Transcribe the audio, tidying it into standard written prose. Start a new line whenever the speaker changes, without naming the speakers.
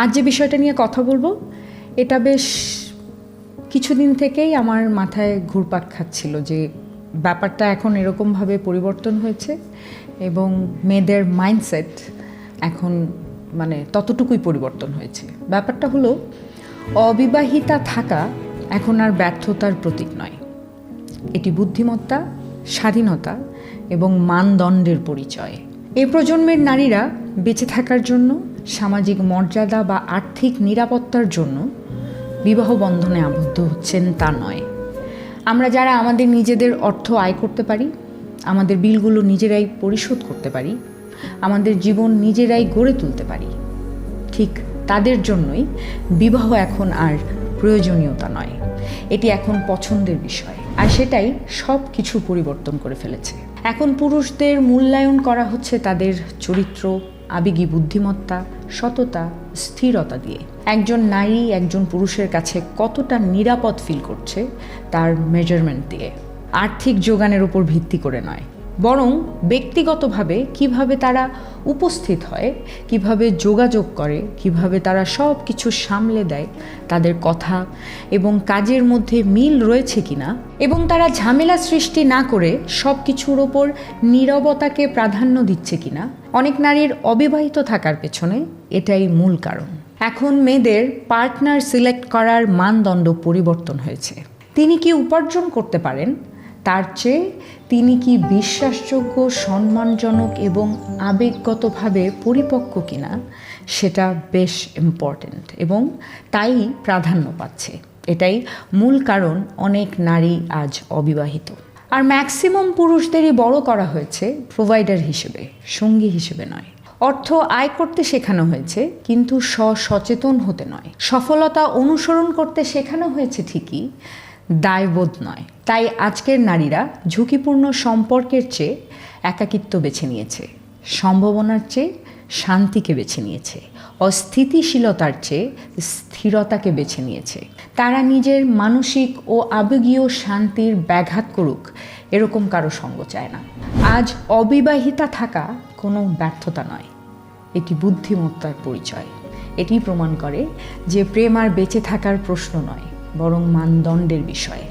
আজ যে বিষয়টা নিয়ে কথা বলবো এটা বেশ কিছুদিন থেকেই আমার মাথায় ঘুরপাক খাচ্ছিল যে ব্যাপারটা এখন এরকমভাবে পরিবর্তন হয়েছে এবং মেয়েদের মাইন্ডসেট এখন ততটুকুই পরিবর্তন হয়েছে। ব্যাপারটা হলো অবিবাহিতা থাকা এখন আর ব্যর্থতার প্রতীক নয়, এটি বুদ্ধিমত্তা, স্বাধীনতা এবং মানদণ্ডের পরিচয়। এই প্রজন্মের নারীরা বেঁচে থাকার জন্য, সামাজিক মর্যাদা বা আর্থিক নিরাপত্তার জন্য বিবাহ বন্ধনে আবদ্ধ হচ্ছেন তা নয়। আমরা যারা আমাদের নিজেদের অর্থ আয় করতে পারি, আমাদের বিলগুলো নিজেরাই পরিশোধ করতে পারি, আমাদের জীবন নিজেরাই গড়ে তুলতে পারি, ঠিক তাদের জন্যই বিবাহ এখন আর প্রয়োজনীয়তা নয়, এটি এখন পছন্দের বিষয়। আর সেটাই সব কিছু পরিবর্তন করে ফেলেছে। এখন পুরুষদের মূল্যায়ন করা হচ্ছে তাদের চরিত্র, আবেগী বুদ্ধিমত্তা, সততা, স্থিরতা দিয়ে। একজন নারী একজন পুরুষের কাছে কতটা নিরাপদ ফিল করছে তার মেজারমেন্ট দিয়ে, আর্থিক যোগানের উপর ভিত্তি করে নয়, বরং ব্যক্তিগতভাবে কিভাবে তারা উপস্থিত হয়, কিভাবে যোগাযোগ করে, কিভাবে তারা সব কিছু সামলে দেয়, তাদের কথা এবং কাজের মধ্যে মিল রয়েছে কিনা, এবং তারা ঝামেলা সৃষ্টি না করে সব কিছুর ওপর নীরবতাকে প্রাধান্য দিচ্ছে কিনা। অনেক নারীর অবিবাহিত থাকার পেছনে এটাই মূল কারণ। এখন মেয়েদের পার্টনার সিলেক্ট করার মানদণ্ড পরিবর্তন হয়েছে। তিনি কি উপার্জন করতে পারেন তার চেয়ে তিনি কি বিশ্বাসযোগ্য, সম্মানজনক এবং আবেগগতভাবে পরিপক্ক কিনা সেটা বেশ ইম্পর্ট্যান্ট এবং তাই প্রাধান্য পাচ্ছে। এটাই মূল কারণ অনেক নারী আজ অবিবাহিত। আর ম্যাক্সিমাম পুরুষদেরই বড় করা হয়েছে প্রোভাইডার হিসেবে, সঙ্গী হিসেবে নয়। অর্থ আয় করতে শেখানো হয়েছে কিন্তু সচেতন হতে নয়। সফলতা অনুসরণ করতে শেখানো হয়েছে ঠিকই, দায়বোধ নয়। তাই আজকের নারীরা ঝুঁকিপূর্ণ সম্পর্কের চেয়ে একাকিত্ব বেছে নিয়েছে, সম্ভাবনার চেয়ে শান্তিকে বেছে নিয়েছে, অস্থিতিশীলতার চেয়ে স্থিরতাকে বেছে নিয়েছে। তারা নিজের মানসিক ও আবেগীয় শান্তির ব্যাঘাত করুক এরকম কারো সঙ্গ চায় না। আজ অবিবাহিতা থাকা কোনো ব্যর্থতা নয়, এটি বুদ্ধিমত্তার পরিচয়। এটি প্রমাণ করে যে প্রেম আর বেঁচে থাকার প্রশ্ন নয়, বরং মানদণ্ডের বিষয়।